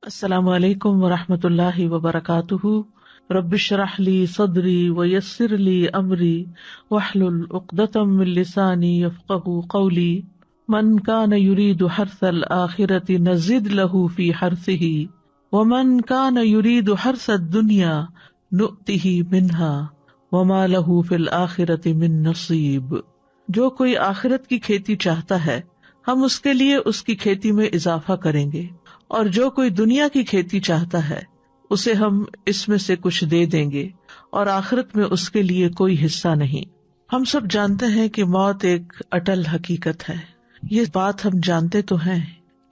السلام علیکم ورحمۃ اللہ وبرکاتہ۔ رب اشرح لی صدری ویسر لی امری واحلل عقدۃ من لسانی یفقہوا قولی۔ من کان یرید حرث الآخرۃ نزد لہ فی حرثہ ومن کان یرید حرث الدنیا نؤتہ منہا وما لہ فی الآخرۃ من نصیب۔ جو کوئی آخرت کی کھیتی چاہتا ہے ہم اس کے لیے اس کی کھیتی میں اضافہ کریں گے، اور جو کوئی دنیا کی کھیتی چاہتا ہے اسے ہم اس میں سے کچھ دے دیں گے، اور آخرت میں اس کے لیے کوئی حصہ نہیں۔ ہم سب جانتے ہیں کہ موت ایک اٹل حقیقت ہے، یہ بات ہم جانتے تو ہیں،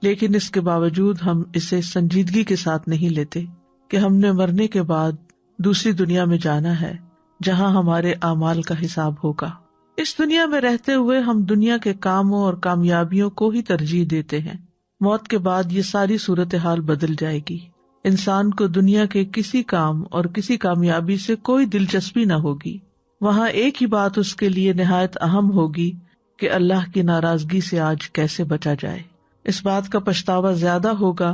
لیکن اس کے باوجود ہم اسے سنجیدگی کے ساتھ نہیں لیتے کہ ہم نے مرنے کے بعد دوسری دنیا میں جانا ہے جہاں ہمارے اعمال کا حساب ہوگا۔ اس دنیا میں رہتے ہوئے ہم دنیا کے کاموں اور کامیابیوں کو ہی ترجیح دیتے ہیں، موت کے بعد یہ ساری صورتحال بدل جائے گی۔ انسان کو دنیا کے کسی کام اور کسی کامیابی سے کوئی دلچسپی نہ ہوگی، وہاں ایک ہی بات اس کے لیے نہایت اہم ہوگی کہ اللہ کی ناراضگی سے آج کیسے بچا جائے۔ اس بات کا پچھتاوا زیادہ ہوگا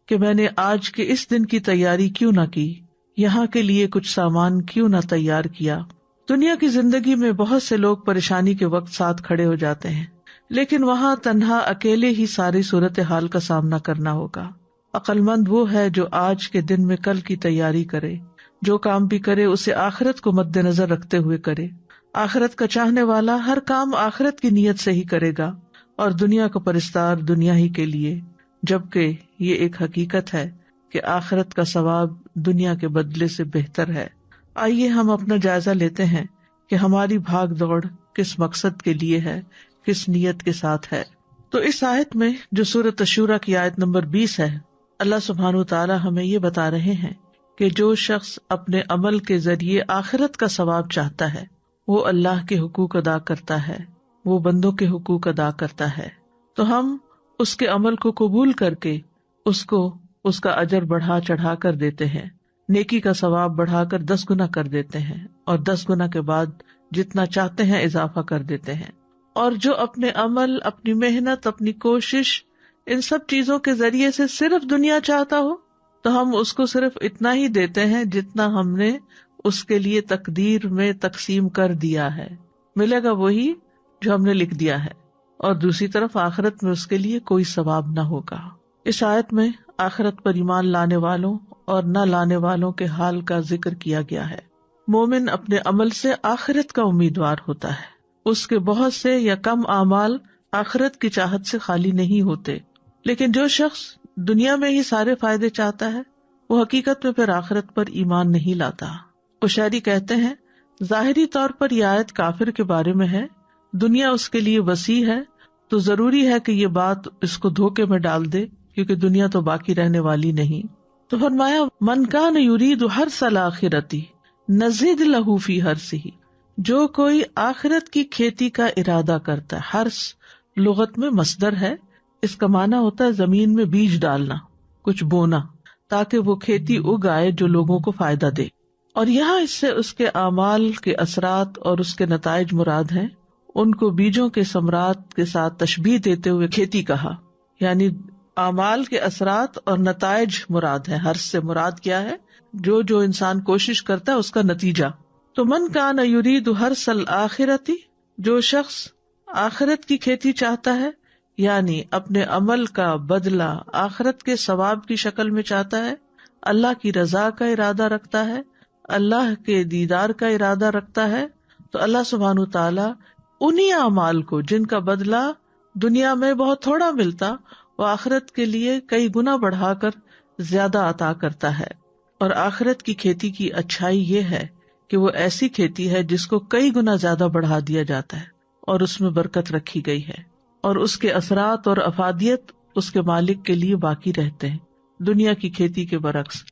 کہ میں نے آج کے اس دن کی تیاری کیوں نہ کی، یہاں کے لیے کچھ سامان کیوں نہ تیار کیا۔ دنیا کی زندگی میں بہت سے لوگ پریشانی کے وقت ساتھ کھڑے ہو جاتے ہیں، لیکن وہاں تنہا اکیلے ہی ساری صورتحال کا سامنا کرنا ہوگا۔ عقل مند وہ ہے جو آج کے دن میں کل کی تیاری کرے، جو کام بھی کرے اسے آخرت کو مد نظر رکھتے ہوئے کرے۔ آخرت کا چاہنے والا ہر کام آخرت کی نیت سے ہی کرے گا، اور دنیا کا پرستار دنیا ہی کے لیے، جبکہ یہ ایک حقیقت ہے کہ آخرت کا ثواب دنیا کے بدلے سے بہتر ہے۔ آئیے ہم اپنا جائزہ لیتے ہیں کہ ہماری بھاگ دوڑ کس مقصد کے لیے ہے، کس نیت کے ساتھ ہے۔ تو اس آیت میں جو سورۃ الشورى کی آیت نمبر 20 ہے، اللہ سبحانہ وتعالی ہمیں یہ بتا رہے ہیں کہ جو شخص اپنے عمل کے ذریعے آخرت کا ثواب چاہتا ہے وہ اللہ کے حقوق ادا کرتا ہے، وہ بندوں کے حقوق ادا کرتا ہے، تو ہم اس کے عمل کو قبول کر کے اس کو اس کا اجر بڑھا چڑھا کر دیتے ہیں، نیکی کا ثواب بڑھا کر 10 گنا کر دیتے ہیں، اور 10 گنا کے بعد جتنا چاہتے ہیں اضافہ کر دیتے ہیں۔ اور جو اپنے عمل، اپنی محنت، اپنی کوشش، ان سب چیزوں کے ذریعے سے صرف دنیا چاہتا ہو تو ہم اس کو صرف اتنا ہی دیتے ہیں جتنا ہم نے اس کے لیے تقدیر میں تقسیم کر دیا ہے، ملے گا وہی جو ہم نے لکھ دیا ہے، اور دوسری طرف آخرت میں اس کے لیے کوئی ثواب نہ ہوگا۔ اس آیت میں آخرت پر ایمان لانے والوں اور نہ لانے والوں کے حال کا ذکر کیا گیا ہے۔ مومن اپنے عمل سے آخرت کا امیدوار ہوتا ہے، اس کے بہت سے یا کم اعمال آخرت کی چاہت سے خالی نہیں ہوتے، لیکن جو شخص دنیا میں ہی سارے فائدے چاہتا ہے وہ حقیقت میں پھر آخرت پر ایمان نہیں لاتا۔ قشیری کہتے ہیں ظاہری طور پر یہ آیت کافر کے بارے میں ہے، دنیا اس کے لیے وسیع ہے تو ضروری ہے کہ یہ بات اس کو دھوکے میں ڈال دے، کیونکہ دنیا تو باقی رہنے والی نہیں۔ تو فرمایا من کان یرید حرث الآخرۃ نزد لہ فی حرثہ، جو کوئی آخرت کی کھیتی کا ارادہ کرتا ہے۔ حرث لغت میں مصدر ہے، اس کا معنی ہوتا ہے زمین میں بیج ڈالنا، کچھ بونا، تاکہ وہ کھیتی اگائے جو لوگوں کو فائدہ دے۔ اور یہاں اس سے اس کے اعمال کے اثرات اور اس کے نتائج مراد ہیں، ان کو بیجوں کے ثمرات کے ساتھ تشبیہ دیتے ہوئے کھیتی کہا، یعنی اعمال کے اثرات اور نتائج مراد ہے۔ حرث سے مراد کیا ہے؟ جو انسان کوشش کرتا ہے اس کا نتیجہ۔ تو من کان یرید حرث الآخرۃ، جو شخص آخرت کی کھیتی چاہتا ہے، یعنی اپنے عمل کا بدلہ آخرت کے ثواب کی شکل میں چاہتا ہے، اللہ کی رضا کا ارادہ رکھتا ہے، اللہ کے دیدار کا ارادہ رکھتا ہے، تو اللہ سبحانہ تعالیٰ انہی اعمال کو جن کا بدلہ دنیا میں بہت تھوڑا ملتا، وہ آخرت کے لیے کئی گنا بڑھا کر زیادہ عطا کرتا ہے۔ اور آخرت کی کھیتی کی اچھائی یہ ہے کہ وہ ایسی کھیتی ہے جس کو کئی گنا زیادہ بڑھا دیا جاتا ہے، اور اس میں برکت رکھی گئی ہے، اور اس کے اثرات اور افادیت اس کے مالک کے لیے باقی رہتے ہیں، دنیا کی کھیتی کے برعکس۔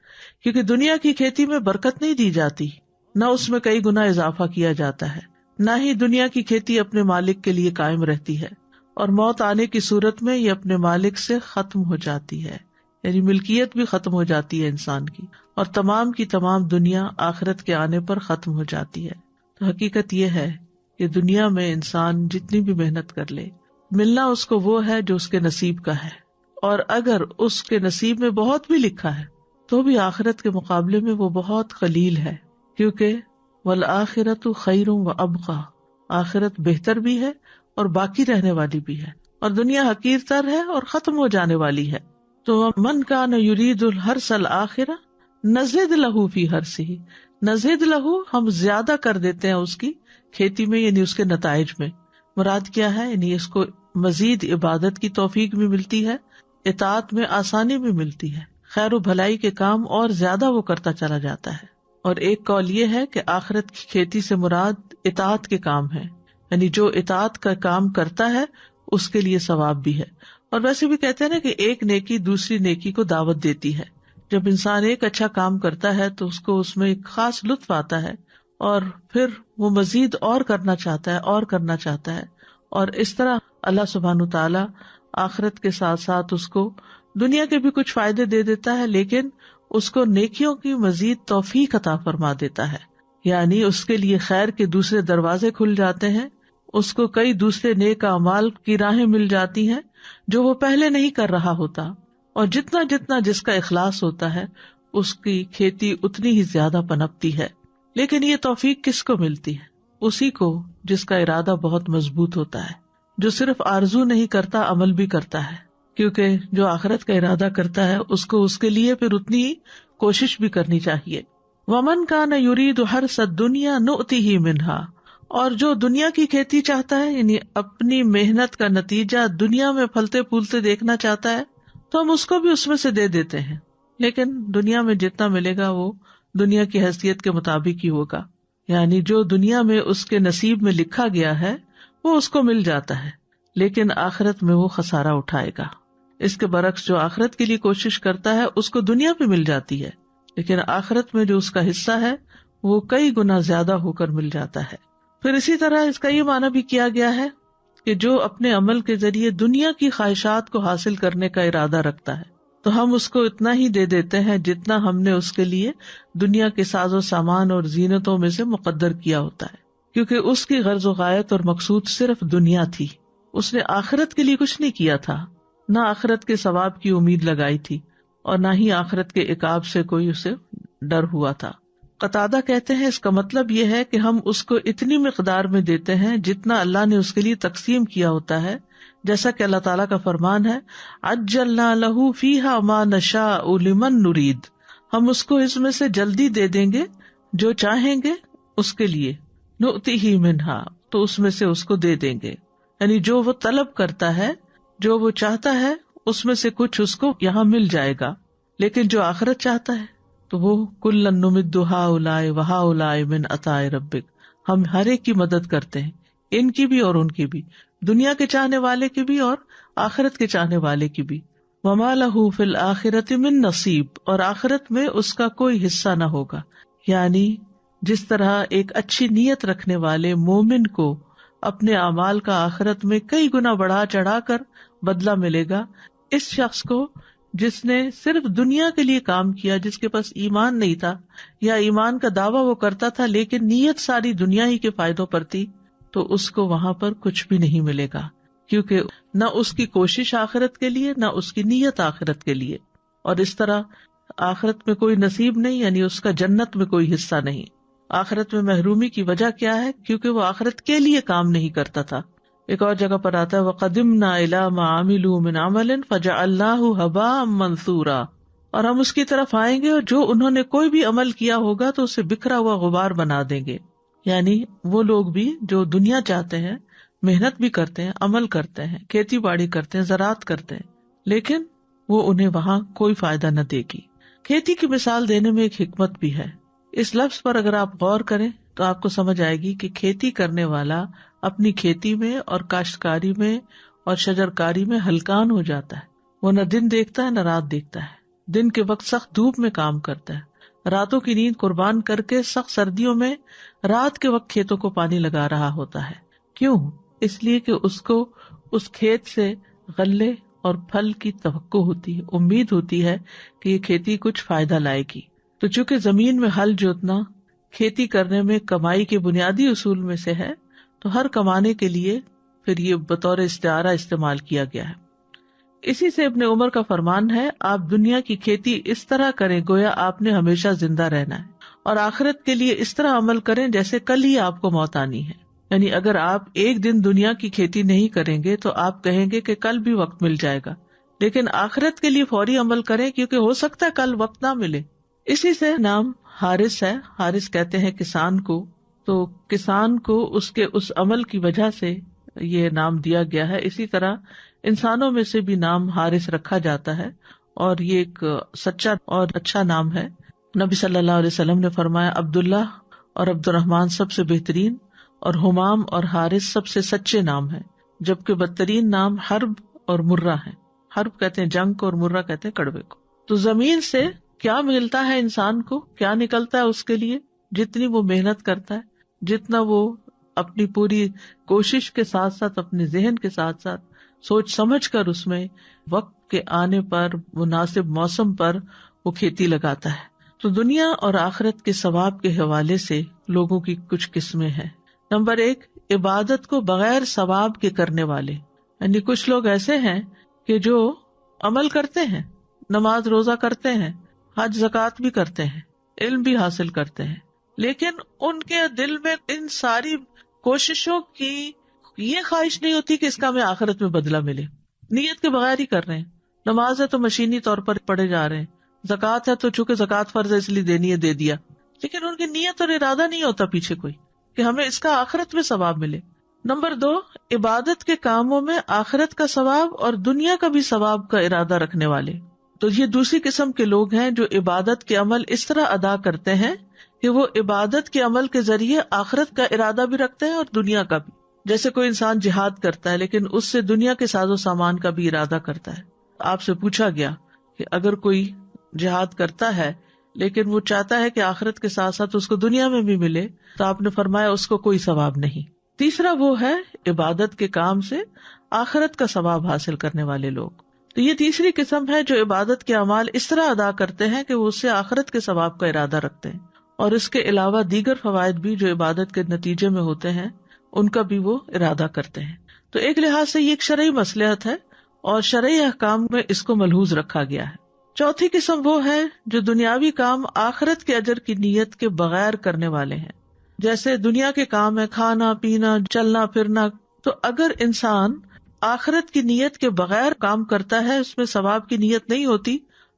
کیونکہ دنیا کی کھیتی میں برکت نہیں دی جاتی، نہ اس میں کئی گنا اضافہ کیا جاتا ہے، نہ ہی دنیا کی کھیتی اپنے مالک کے لیے قائم رہتی ہے، اور موت آنے کی صورت میں یہ اپنے مالک سے ختم ہو جاتی ہے، یعنی ملکیت بھی ختم ہو جاتی ہے انسان کی، اور تمام کی تمام دنیا آخرت کے آنے پر ختم ہو جاتی ہے۔ تو حقیقت یہ ہے کہ دنیا میں انسان جتنی بھی محنت کر لے، ملنا اس کو وہ ہے جو اس کے نصیب کا ہے، اور اگر اس کے نصیب میں بہت بھی لکھا ہے تو بھی آخرت کے مقابلے میں وہ بہت قلیل ہے، کیونکہ والآخرۃ خیر و ابقیٰ، آخرت بہتر بھی ہے اور باقی رہنے والی بھی ہے، اور دنیا حقیر تر ہے اور ختم ہو جانے والی ہے۔ تو من کان یرید الحرث الآخرہ نزد لہ فی حرثہ، نزد لہ ہم زیادہ کر دیتے ہیں اس کی کھیتی میں، یعنی اس کے نتائج میں۔ مراد کیا ہے؟ یعنی اس کو مزید عبادت کی توفیق بھی ملتی ہے، اطاعت میں آسانی بھی ملتی ہے، خیر و بھلائی کے کام اور زیادہ وہ کرتا چلا جاتا ہے۔ اور ایک قول یہ ہے کہ آخرت کی کھیتی سے مراد اطاعت کے کام ہے، یعنی جو اطاعت کا کام کرتا ہے اس کے لیے ثواب بھی ہے۔ اور ویسے بھی کہتے ہیں نا کہ ایک نیکی دوسری نیکی کو دعوت دیتی ہے۔ جب انسان ایک اچھا کام کرتا ہے تو اس کو اس میں ایک خاص لطف آتا ہے، اور پھر وہ مزید اور کرنا چاہتا ہے اور کرنا چاہتا ہے، اور اس طرح اللہ سبحانہ تعالیٰ آخرت کے ساتھ ساتھ اس کو دنیا کے بھی کچھ فائدے دے دیتا ہے، لیکن اس کو نیکیوں کی مزید توفیق عطا فرما دیتا ہے، یعنی اس کے لیے خیر کے دوسرے دروازے کھل جاتے ہیں، اس کو کئی دوسرے نیک اعمال کی راہیں مل جاتی ہیں جو وہ پہلے نہیں کر رہا ہوتا، اور جتنا جتنا جس کا اخلاص ہوتا ہے اس کی کھیتی اتنی ہی زیادہ پنپتی ہے۔ لیکن یہ توفیق کس کو ملتی ہے؟ اسی کو جس کا ارادہ بہت مضبوط ہوتا ہے، جو صرف آرزو نہیں کرتا، عمل بھی کرتا ہے، کیونکہ جو آخرت کا ارادہ کرتا ہے اس کو اس کے لیے پھر اتنی ہی کوشش بھی کرنی چاہیے۔ ومن کان یرید حرث الدنیا نؤتہ منہا، اور جو دنیا کی کھیتی چاہتا ہے، یعنی اپنی محنت کا نتیجہ دنیا میں پھلتے پھولتے دیکھنا چاہتا ہے، تو ہم اس کو بھی اس میں سے دے دیتے ہیں، لیکن دنیا میں جتنا ملے گا وہ دنیا کی حیثیت کے مطابق ہی ہوگا، یعنی جو دنیا میں اس کے نصیب میں لکھا گیا ہے وہ اس کو مل جاتا ہے، لیکن آخرت میں وہ خسارہ اٹھائے گا۔ اس کے برعکس جو آخرت کے لیے کوشش کرتا ہے اس کو دنیا پہ مل جاتی ہے، لیکن آخرت میں جو اس کا حصہ ہے وہ کئی گنا زیادہ ہو کر مل جاتا ہے۔ پھر اسی طرح اس کا یہ معنی بھی کیا گیا ہے کہ جو اپنے عمل کے ذریعے دنیا کی خواہشات کو حاصل کرنے کا ارادہ رکھتا ہے تو ہم اس کو اتنا ہی دے دیتے ہیں جتنا ہم نے اس کے لیے دنیا کے ساز و سامان اور زینتوں میں سے مقدر کیا ہوتا ہے، کیونکہ اس کی غرض و غایت اور مقصود صرف دنیا تھی، اس نے آخرت کے لیے کچھ نہیں کیا تھا، نہ آخرت کے ثواب کی امید لگائی تھی اور نہ ہی آخرت کے عقاب سے کوئی اسے ڈر ہوا تھا۔ قتادہ کہتے ہیں اس کا مطلب یہ ہے کہ ہم اس کو اتنی مقدار میں دیتے ہیں جتنا اللہ نے اس کے لیے تقسیم کیا ہوتا ہے، جیسا کہ اللہ تعالیٰ کا فرمان ہے عجلنا لہ فیہا ما نشاء لمن نرید، ہم اس کو اس میں سے جلدی دے دیں گے جو چاہیں گے اس کے لیے، نؤتیہ منہا، تو اس میں سے اس کو دے دیں گے، یعنی جو وہ طلب کرتا ہے، جو وہ چاہتا ہے اس میں سے کچھ اس کو یہاں مل جائے گا، لیکن جو آخرت چاہتا ہے تو وہ کلا نمد ہؤلاء وہؤلاء من عطاء ربک، ہم ہر ایک کی مدد کرتے ہیں، ان کی بھی اور ان کی بھی، دنیا کے چاہنے والے کی بھی اور آخرت کے چاہنے والے کی بھی۔ وما لہ فی الآخرۃ من نصیب، اور آخرت میں اس کا کوئی حصہ نہ ہوگا، یعنی جس طرح ایک اچھی نیت رکھنے والے مومن کو اپنے اعمال کا آخرت میں کئی گنا بڑھا چڑھا کر بدلہ ملے گا، اس شخص کو جس نے صرف دنیا کے لیے کام کیا، جس کے پاس ایمان نہیں تھا یا ایمان کا دعویٰ وہ کرتا تھا لیکن نیت ساری دنیا ہی کے فائدوں پر تھی، تو اس کو وہاں پر کچھ بھی نہیں ملے گا، کیونکہ نہ اس کی کوشش آخرت کے لیے، نہ اس کی نیت آخرت کے لیے، اور اس طرح آخرت میں کوئی نصیب نہیں، یعنی اس کا جنت میں کوئی حصہ نہیں۔ آخرت میں محرومی کی وجہ کیا ہے؟ کیونکہ وہ آخرت کے لیے کام نہیں کرتا تھا۔ ایک اور جگہ پر آتا ہے وَقَدِمْنَا إِلَىٰ مَا عَمِلُوا مِنْ عَمَلٍ فَجَعَلْنَاهُ هَبَاءً مَنْثُورًا، اور ہم اس کی طرف آئیں گے اور جو انہوں نے کوئی بھی عمل کیا ہوگا تو اسے بکھرا ہوا غبار بنا دیں گے، یعنی وہ لوگ بھی جو دنیا چاہتے ہیں، محنت بھی کرتے ہیں، عمل کرتے ہیں، کھیتی باڑی کرتے ہیں، زراعت کرتے ہیں، لیکن وہ انہیں وہاں کوئی فائدہ نہ دے گی۔ کھیتی کی مثال دینے میں ایک حکمت بھی ہے، اس لفظ پر اگر آپ غور کریں تو آپ کو سمجھ آئے گی کہ کھیتی کرنے والا اپنی کھیتی میں اور کاشتکاری میں اور شجرکاری میں ہلکان ہو جاتا ہے، وہ نہ دن دیکھتا ہے نہ رات دیکھتا ہے، دن کے وقت سخت دھوپ میں کام کرتا ہے، راتوں کی نیند قربان کر کے سخت سردیوں میں رات کے وقت کھیتوں کو پانی لگا رہا ہوتا ہے۔ کیوں؟ اس لیے کہ اس کو اس کھیت سے غلے اور پھل کی توقع ہوتی ہے، امید ہوتی ہے کہ یہ کھیتی کچھ فائدہ لائے گی۔ تو چونکہ زمین میں ہل جوتنا کھیتی کرنے میں کمائی کے بنیادی اصول میں سے ہے، تو ہر کمانے کے لیے پھر یہ بطور استعارہ استعمال کیا گیا ہے۔ اسی سے ابن عمر کا فرمان ہے، آپ دنیا کی کھیتی اس طرح کریں گویا آپ نے ہمیشہ زندہ رہنا ہے، اور آخرت کے لیے اس طرح عمل کریں جیسے کل ہی آپ کو موت آنی ہے۔ یعنی اگر آپ ایک دن دنیا کی کھیتی نہیں کریں گے تو آپ کہیں گے کہ کل بھی وقت مل جائے گا، لیکن آخرت کے لیے فوری عمل کریں کیونکہ ہو سکتا ہے کل وقت نہ ملے۔ اسی سے نام حارث ہے، حارث کہتے ہیں کسان کو، تو کسان کو اس کے اس عمل کی وجہ سے یہ نام دیا گیا ہے۔ اسی طرح انسانوں میں سے بھی نام حارث رکھا جاتا ہے، اور یہ ایک سچا اور اچھا نام ہے۔ نبی صلی اللہ علیہ وسلم نے فرمایا، عبداللہ اور عبد الرحمن سب سے بہترین، اور حمام اور حارث سب سے سچے نام ہیں، جبکہ بدترین نام حرب اور مرہ ہے۔ حرب کہتے ہیں جنگ کو، اور مرہ کہتے ہیں کڑوے کو۔ تو زمین سے کیا ملتا ہے انسان کو، کیا نکلتا ہے اس کے لیے؟ جتنی وہ محنت کرتا ہے، جتنا وہ اپنی پوری کوشش کے ساتھ ساتھ اپنے ذہن کے ساتھ ساتھ سوچ سمجھ کر اس میں وقت کے آنے پر مناسب موسم پر وہ کھیتی لگاتا ہے۔ تو دنیا اور آخرت کے ثواب کے حوالے سے لوگوں کی کچھ قسمیں ہیں۔ نمبر 1، عبادت کو بغیر ثواب کے کرنے والے، یعنی کچھ لوگ ایسے ہیں کہ جو عمل کرتے ہیں، نماز روزہ کرتے ہیں، حج زکوٰۃ بھی کرتے ہیں، علم بھی حاصل کرتے ہیں، لیکن ان کے دل میں ان ساری کوششوں کی یہ خواہش نہیں ہوتی کہ اس کا ہمیں آخرت میں بدلہ ملے۔ نیت کے بغیر ہی کر رہے ہیں۔ نماز ہے تو مشینی طور پر پڑھے جا رہے ہیں، زکوٰۃ ہے تو چونکہ زکوٰۃ فرض ہے اس لیے دینی ہے، دے دیا، لیکن ان کی نیت اور ارادہ نہیں ہوتا پیچھے کوئی کہ ہمیں اس کا آخرت میں ثواب ملے۔ نمبر 2، عبادت کے کاموں میں آخرت کا ثواب اور دنیا کا بھی ثواب کا ارادہ رکھنے والے۔ تو یہ دوسری قسم کے لوگ ہیں جو عبادت کے عمل اس طرح ادا کرتے ہیں کہ وہ عبادت کے عمل کے ذریعے آخرت کا ارادہ بھی رکھتے ہیں اور دنیا کا بھی۔ جیسے کوئی انسان جہاد کرتا ہے لیکن اس سے دنیا کے ساز و سامان کا بھی ارادہ کرتا ہے۔ آپ سے پوچھا گیا کہ اگر کوئی جہاد کرتا ہے لیکن وہ چاہتا ہے کہ آخرت کے ساتھ ساتھ اس کو دنیا میں بھی ملے، تو آپ نے فرمایا اس کو کوئی ثواب نہیں۔ تیسرا وہ ہے عبادت کے کام سے آخرت کا ثواب حاصل کرنے والے لوگ۔ تو یہ تیسری قسم ہے جو عبادت کے اعمال اس طرح ادا کرتے ہیں کہ وہ اس سے آخرت کے ثواب کا ارادہ رکھتے ہیں، اور اس کے علاوہ دیگر فوائد بھی جو عبادت کے نتیجے میں ہوتے ہیں ان کا بھی وہ ارادہ کرتے ہیں۔ تو ایک لحاظ سے یہ ایک شرعی مصلحت ہے، اور شرعی احکام میں اس کو ملحوظ رکھا گیا ہے۔ چوتھی قسم وہ ہے جو دنیاوی کام آخرت کے اجر کی نیت کے بغیر کرنے والے ہیں۔ جیسے دنیا کے کام ہے، کھانا پینا چلنا پھرنا، تو اگر انسان آخرت کی نیت کے بغیر کام کرتا ہے، اس میں ثواب کی نیت نہیں ہوتی،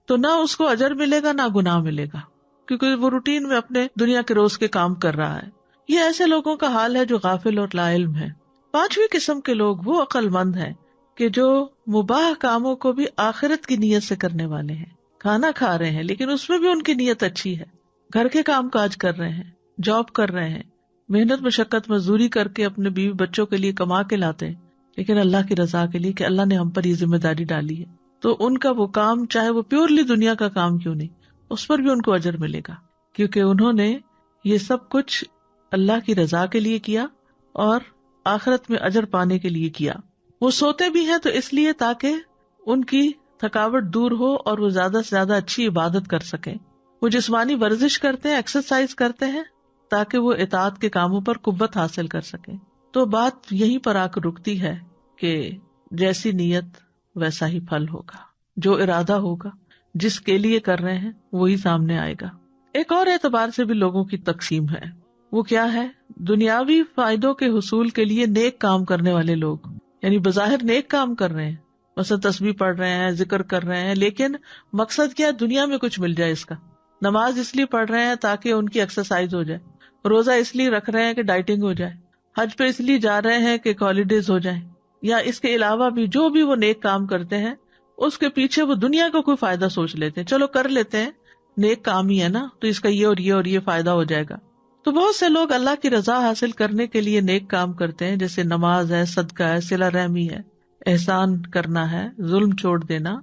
تو نہ اس کو اجر ملے گا نہ گناہ ملے گا، کیونکہ وہ روٹین میں اپنے دنیا کے روز کے کام کر رہا ہے۔ یہ ایسے لوگوں کا حال ہے جو غافل اور لا علم ہے۔ پانچویں قسم کے لوگ وہ عقل مند ہیں کہ جو مباح کاموں کو بھی آخرت کی نیت سے کرنے والے ہیں۔ کھانا کھا رہے ہیں لیکن اس میں بھی ان کی نیت اچھی ہے، گھر کے کام کاج کر رہے ہیں، جاب کر رہے ہیں، محنت مشقت مزدوری کر کے اپنے بیوی بچوں کے لیے کما کے لاتے ہیں، لیکن اللہ کی رضا کے لیے کہ اللہ نے ہم پر یہ ذمہ داری ڈالی ہے، تو ان کا وہ کام چاہے وہ پیورلی دنیا کا کام کیوں نہیں، اس پر بھی ان کو اجر ملے گا، کیونکہ انہوں نے یہ سب کچھ اللہ کی رضا کے لیے کیا اور آخرت میں اجر پانے کے لیے کیا۔ وہ سوتے بھی ہیں تو اس لیے تاکہ ان کی تھکاوٹ دور ہو اور وہ زیادہ سے زیادہ اچھی عبادت کر سکیں۔ وہ جسمانی ورزش کرتے ہیں، ایکسرسائز کرتے ہیں تاکہ وہ اطاعت کے کاموں پر قوت حاصل کر سکیں۔ تو بات یہیں پر آ کر رکتی ہے کہ جیسی نیت ویسا ہی پھل ہوگا، جو ارادہ ہوگا، جس کے لیے کر رہے ہیں وہی سامنے آئے گا۔ ایک اور اعتبار سے بھی لوگوں کی تقسیم ہے، وہ کیا ہے؟ دنیاوی فائدوں کے حصول کے لیے نیک کام کرنے والے لوگ، یعنی بظاہر نیک کام کر رہے ہیں، مثلا تسبیح پڑھ رہے ہیں، ذکر کر رہے ہیں، لیکن مقصد کیا؟ دنیا میں کچھ مل جائے اس کا۔ نماز اس لیے پڑھ رہے ہیں تاکہ ان کی ایکسرسائز ہو جائے، روزہ اس لیے رکھ رہے ہیں کہ ڈائٹنگ ہو جائے، حج پہ اس لیے جا رہے ہیں کہ ہالیڈیز ہو جائیں، یا اس کے علاوہ بھی جو بھی وہ نیک کام کرتے ہیں اس کے پیچھے وہ دنیا کا کوئی فائدہ سوچ لیتے ہیں، چلو کر لیتے ہیں، نیک کام ہی ہے نا، تو اس کا یہ اور یہ اور یہ فائدہ ہو جائے گا۔ تو بہت سے لوگ اللہ کی رضا حاصل کرنے کے لیے نیک کام کرتے ہیں، جیسے نماز ہے، صدقہ ہے، صلہ رحمی ہے، احسان کرنا ہے، ظلم چھوڑ دینا،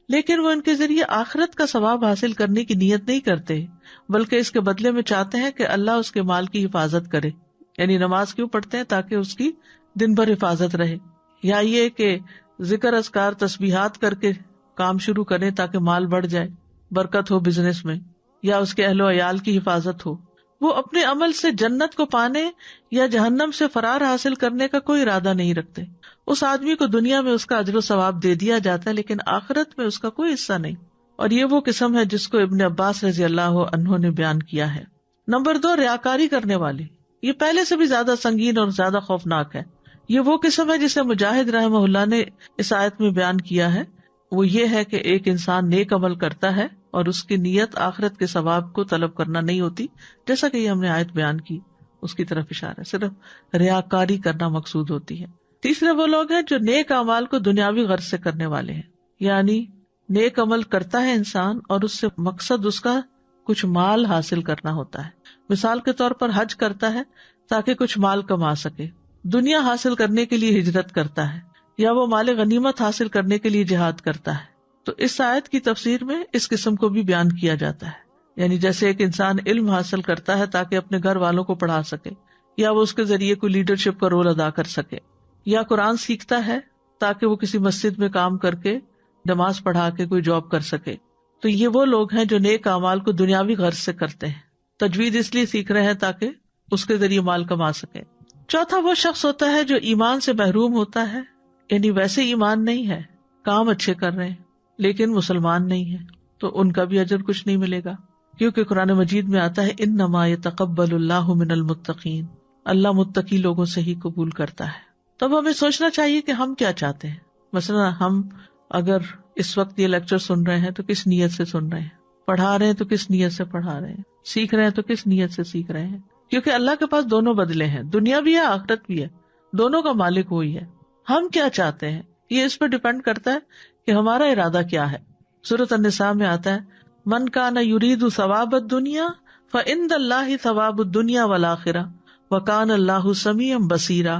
لیکن وہ ان کے ذریعے آخرت کا ثواب حاصل کرنے کی نیت نہیں کرتے، بلکہ اس کے بدلے میں چاہتے ہیں کہ اللہ اس کے مال کی حفاظت کرے۔ یعنی نماز کیوں پڑھتے ہیں؟ تاکہ اس کی دن بھر حفاظت رہے، یا یہ کہ ذکر اذکار تسبیحات کر کے کام شروع کریں تاکہ مال بڑھ جائے، برکت ہو بزنس میں، یا اس کے اہل و عیال کی حفاظت ہو۔ وہ اپنے عمل سے جنت کو پانے یا جہنم سے فرار حاصل کرنے کا کوئی ارادہ نہیں رکھتے. اس آدمی کو دنیا میں اس کا اجر و ثواب دے دیا جاتا ہے لیکن آخرت میں اس کا کوئی حصہ نہیں. اور یہ وہ قسم ہے جس کو ابن عباس رضی اللہ عنہ نے بیان کیا ہے. نمبر 2، ریاکاری کرنے والے. یہ پہلے سے بھی زیادہ سنگین اور زیادہ خوفناک ہے. یہ وہ قسم ہے جسے مجاہد رحمہ اللہ نے اس آیت میں بیان کیا ہے. وہ یہ ہے کہ ایک انسان نیک عمل کرتا ہے اور اس کی نیت آخرت کے ثواب کو طلب کرنا نہیں ہوتی، جیسا کہ یہ ہم نے آیت بیان کی اس کی طرف اشارہ ہے، صرف ریاکاری کرنا مقصود ہوتی ہے. تیسرے وہ لوگ ہیں جو نیک اعمال کو دنیاوی غرض سے کرنے والے ہیں، یعنی نیک عمل کرتا ہے انسان اور اس سے مقصد اس کا کچھ مال حاصل کرنا ہوتا ہے. مثال کے طور پر حج کرتا ہے تاکہ کچھ مال کما سکے، دنیا حاصل کرنے کے لیے ہجرت کرتا ہے، یا وہ مال غنیمت حاصل کرنے کے لیے جہاد کرتا ہے. تو اس آیت کی تفسیر میں اس قسم کو بھی بیان کیا جاتا ہے، یعنی جیسے ایک انسان علم حاصل کرتا ہے تاکہ اپنے گھر والوں کو پڑھا سکے، یا وہ اس کے ذریعے کوئی لیڈرشپ کا رول ادا کر سکے، یا قرآن سیکھتا ہے تاکہ وہ کسی مسجد میں کام کر کے نماز پڑھا کے کوئی جاب کر سکے. تو یہ وہ لوگ ہیں جو نیک اعمال کو دنیاوی غرض سے کرتے ہیں. تجوید اس لیے سیکھ رہے ہیں تاکہ اس کے ذریعے مال کما سکے. چوتھا وہ شخص ہوتا ہے جو ایمان سے محروم ہوتا ہے، یعنی ویسے ایمان نہیں ہے، کام اچھے کر رہے ہیں لیکن مسلمان نہیں ہے، تو ان کا بھی اجر کچھ نہیں ملے گا، کیونکہ قرآن مجید میں آتا ہے انما یتقبل اللہ من المتقین، اللہ متقی لوگوں سے ہی قبول کرتا ہے. تب ہمیں سوچنا چاہیے کہ ہم کیا چاہتے ہیں. مثلا ہم اگر اس وقت یہ لیکچر سن رہے ہیں تو کس نیت سے سن رہے ہیں، پڑھا رہے ہیں تو کس نیت سے پڑھا رہے ہیں، سیکھ رہے ہیں تو کس نیت سے سیکھ رہے ہیں، کیونکہ اللہ کے پاس دونوں بدلے ہیں، دنیا بھی ہے آخرت بھی ہے، دونوں کا مالک وہی ہے. ہم کیا چاہتے ہیں یہ اس پہ ڈیپینڈ کرتا ہے کہ ہمارا ارادہ کیا ہے. سورۃ النساء میں آتا ہے من کان یرید ثواب الدنیا فعند اللہ ثواب الدنیا والآخرہ وکان اللہ سمیعا بصیرا.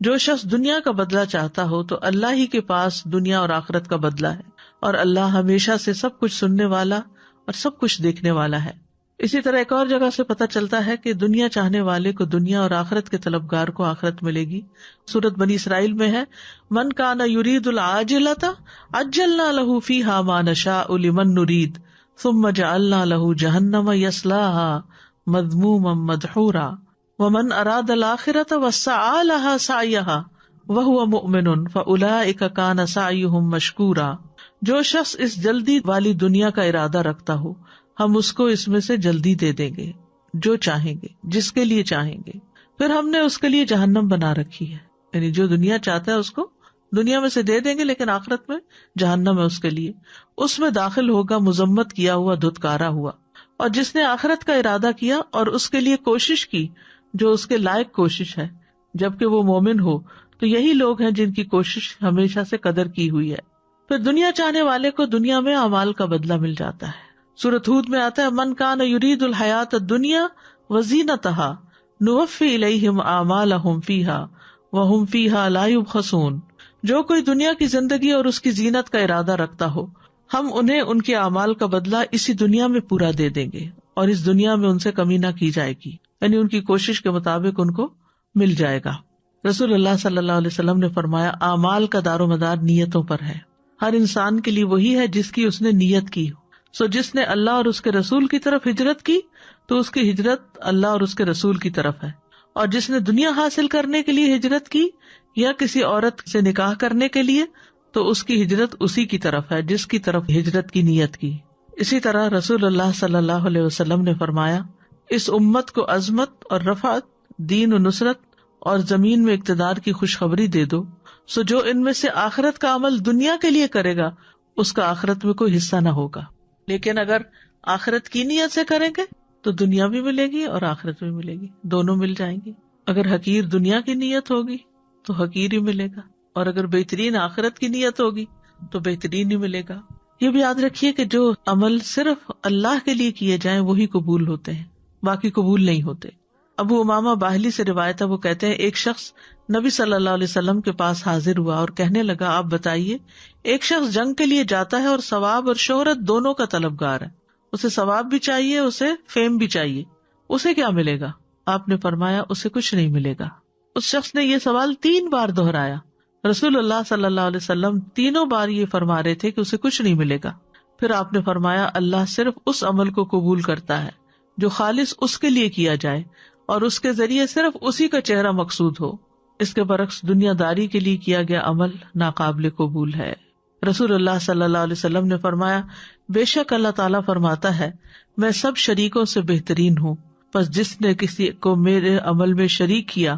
جو شخص دنیا کا بدلہ چاہتا ہو تو اللہ ہی کے پاس دنیا اور آخرت کا بدلہ ہے، اور اللہ ہمیشہ سے سب کچھ سننے والا اور سب کچھ دیکھنے والا ہے. اسی طرح ایک اور جگہ سے پتہ چلتا ہے کہ دنیا چاہنے والے کو دنیا اور آخرت کے طلبگار کو آخرت ملے گی. سورۃ بنی اسرائیل میں ہے من کان یرید العاجلۃ عجلنا لہ فیہا ما نشاء لمن نرید ثم جعلنا لہ جہنم یصلاها مذموما مدحورا ومن اراد الآخرۃ وسعى لها سعیها وہو مؤمن فاولئک کان سعیہم مشکورا. جو شخص اس جلدی والی دنیا کا ارادہ رکھتا ہو ہم اس کو اس میں سے جلدی دے دیں گے، جو چاہیں گے، جس کے لیے چاہیں گے. پھر ہم نے اس کے لیے جہنم بنا رکھی ہے، یعنی جو دنیا چاہتا ہے اس کو دنیا میں سے دے دیں گے لیکن آخرت میں جہنم ہے اس کے لیے، اس میں داخل ہوگا مذمت کیا ہوا، دھتکارا ہوا. اور جس نے آخرت کا ارادہ کیا اور اس کے لیے کوشش کی جو اس کے لائق کوشش ہے جبکہ وہ مومن ہو، تو یہی لوگ ہیں جن کی کوشش ہمیشہ سے قدر کی ہوئی ہے. پھر دنیا چاہنے والے کو دنیا میں اعمال کا بدلہ مل جاتا ہے. سورۃ ہود میں آتا ہے من کان یرید الحیات الدنیا وزینتہا نوفی الیہم اعمالہم فیہا وہم فیہا لا یبخسون. جو کوئی دنیا کی زندگی اور اس کی زینت کا ارادہ رکھتا ہو ہم انہیں ان کے اعمال کا بدلہ اسی دنیا میں پورا دے دیں گے اور اس دنیا میں ان سے کمی نہ کی جائے گی، یعنی ان کی کوشش کے مطابق ان کو مل جائے گا. رسول اللہ صلی اللہ علیہ وسلم نے فرمایا اعمال کا دار و مدار نیتوں پر ہے. ہر انسان کے لیے وہی ہے جس کی اس نے نیت کی ہو. جس نے اللہ اور اس کے رسول کی طرف ہجرت کی تو اس کی ہجرت اللہ اور اس کے رسول کی طرف ہے، اور جس نے دنیا حاصل کرنے کے لیے ہجرت کی یا کسی عورت سے نکاح کرنے کے لیے تو اس کی ہجرت اسی کی طرف ہے جس کی طرف ہجرت کی نیت کی. اسی طرح رسول اللہ صلی اللہ علیہ وسلم نے فرمایا اس امت کو عظمت اور رفعت، دین و نصرت اور زمین میں اقتدار کی خوشخبری دے دو، سو جو ان میں سے آخرت کا عمل دنیا کے لیے کرے گا اس کا آخرت میں کوئی حصہ نہ ہوگا، لیکن اگر آخرت کی نیت سے کریں گے تو دنیا بھی ملے گی اور آخرت بھی ملے گی، دونوں مل جائیں گی. اگر حقیر دنیا کی نیت ہوگی تو حقیر ہی ملے گا، اور اگر بہترین آخرت کی نیت ہوگی تو بہترین ہی ملے گا. یہ بھی یاد رکھیے کہ جو عمل صرف اللہ کے لیے کیے جائیں وہی قبول ہوتے ہیں، باقی قبول نہیں ہوتے. ابو امامہ باہلی سے روایت ہے، وہ کہتے ہیں ایک شخص نبی صلی اللہ علیہ وسلم کے پاس حاضر ہوا اور کہنے لگا آپ بتائیے، ایک شخص جنگ کے لیے جاتا ہے اور ثواب اور شہرت دونوں کا طلبگار ہے، اسے ثواب بھی چاہیے، اسے فیم بھی چاہیے، اسے کیا ملے گا؟ آپ نے فرمایا اسے کچھ نہیں ملے گا. اس شخص نے یہ سوال 3 بار دہرایا. رسول اللہ صلی اللہ علیہ وسلم تینوں بار یہ فرما رہے تھے کہ اسے کچھ نہیں ملے گا. پھر آپ نے فرمایا اللہ صرف اس عمل کو قبول کرتا ہے جو خالص اس کے لیے کیا جائے اور اس کے ذریعے صرف اسی کا چہرہ مقصود ہو. اس کے برعکس دنیا داری کے لیے کیا گیا عمل ناقابل قبول ہے. رسول اللہ صلی اللہ علیہ وسلم نے فرمایا، بے شک اللہ تعالیٰ فرماتا ہے میں سب شریکوں سے بہترین ہوں، پس جس نے کسی کو میرے عمل میں شریک کیا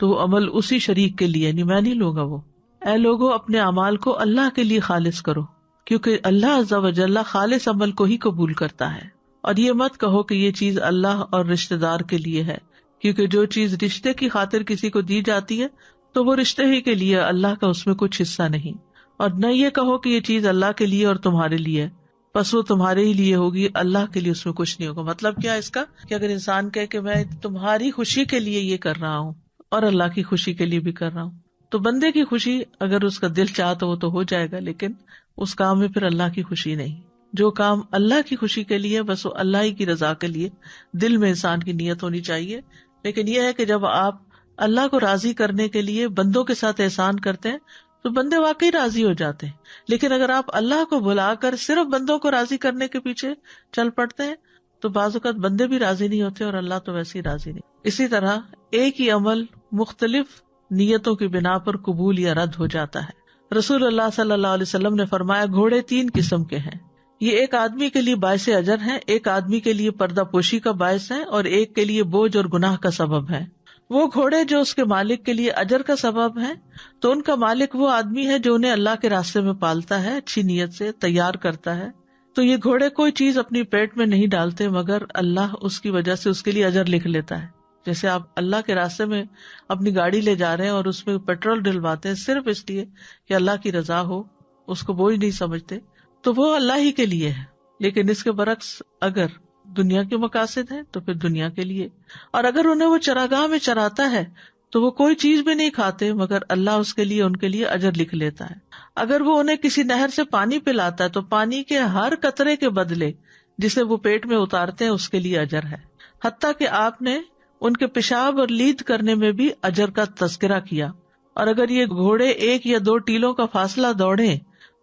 تو وہ عمل اسی شریک کے لیے، یعنی میں نہیں لوں گا وہ. اے لوگوں، اپنے اعمال کو اللہ کے لیے خالص کرو، کیونکہ اللہ عز و جل خالص عمل کو ہی قبول کرتا ہے. اور یہ مت کہو کہ یہ چیز اللہ اور رشتہ دار کے لیے ہے، کیونکہ جو چیز رشتے کی خاطر کسی کو دی جاتی ہے تو وہ رشتے ہی کے لیے، اللہ کا اس میں کچھ حصہ نہیں. اور نہ یہ کہو کہ یہ چیز اللہ کے لیے اور تمہارے لیے، پس وہ تمہارے ہی لیے ہوگی، اللہ کے لیے اس میں کچھ نہیں ہوگا. مطلب کیا اس کا کہ اگر انسان کہے کہ میں تمہاری خوشی کے لیے یہ کر رہا ہوں اور اللہ کی خوشی کے لیے بھی کر رہا ہوں، تو بندے کی خوشی اگر اس کا دل چاہ تو وہ تو ہو جائے گا، لیکن اس کام میں پھر اللہ کی خوشی نہیں. جو کام اللہ کی خوشی کے لیے بس وہ اللہ ہی کی رضا کے لیے دل میں انسان کی نیت ہونی چاہیے. لیکن یہ ہے کہ جب آپ اللہ کو راضی کرنے کے لیے بندوں کے ساتھ احسان کرتے ہیں تو بندے واقعی راضی ہو جاتے ہیں. لیکن اگر آپ اللہ کو بھلا کر صرف بندوں کو راضی کرنے کے پیچھے چل پڑتے ہیں تو بعض اوقات بندے بھی راضی نہیں ہوتے اور اللہ تو ویسے ہی راضی نہیں. اسی طرح ایک ہی عمل مختلف نیتوں کی بنا پر قبول یا رد ہو جاتا ہے. رسول اللہ صلی اللہ علیہ وسلم نے فرمایا، گھوڑے 3 قسم کے ہیں، یہ ایک آدمی کے لیے باعث اجر ہیں، ایک آدمی کے لیے پردہ پوشی کا باعث ہے، اور ایک کے لیے بوجھ اور گناہ کا سبب ہے. وہ گھوڑے جو اس کے مالک کے لیے اجر کا سبب ہیں تو ان کا مالک وہ آدمی ہے جو انہیں اللہ کے راستے میں پالتا ہے، اچھی نیت سے تیار کرتا ہے. تو یہ گھوڑے کوئی چیز اپنی پیٹ میں نہیں ڈالتے مگر اللہ اس کی وجہ سے اس کے لیے اجر لکھ لیتا ہے. جیسے آپ اللہ کے راستے میں اپنی گاڑی لے جا رہے ہیں اور اس میں پیٹرول ڈلواتے ہیں صرف اس لیے کہ اللہ کی رضا ہو، اس کو بوجھ نہیں سمجھتے، تو وہ اللہ ہی کے لیے ہے. لیکن اس کے برعکس اگر دنیا کے مقاصد ہیں تو پھر دنیا کے لیے، اور اگر انہیں وہ چراگاہ میں چراتا ہے تو وہ کوئی چیز بھی نہیں کھاتے مگر اللہ اس کے لیے ان کے لیے اجر لکھ لیتا ہے. اگر وہ انہیں کسی نہر سے پانی پلاتا ہے تو پانی کے ہر قطرے کے بدلے جسے وہ پیٹ میں اتارتے ہیں اس کے لیے اجر ہے. حتیٰ کہ آپ نے ان کے پیشاب اور لید کرنے میں بھی اجر کا تذکرہ کیا. اور اگر یہ گھوڑے 1 یا 2 ٹیلوں کا فاصلہ دوڑیں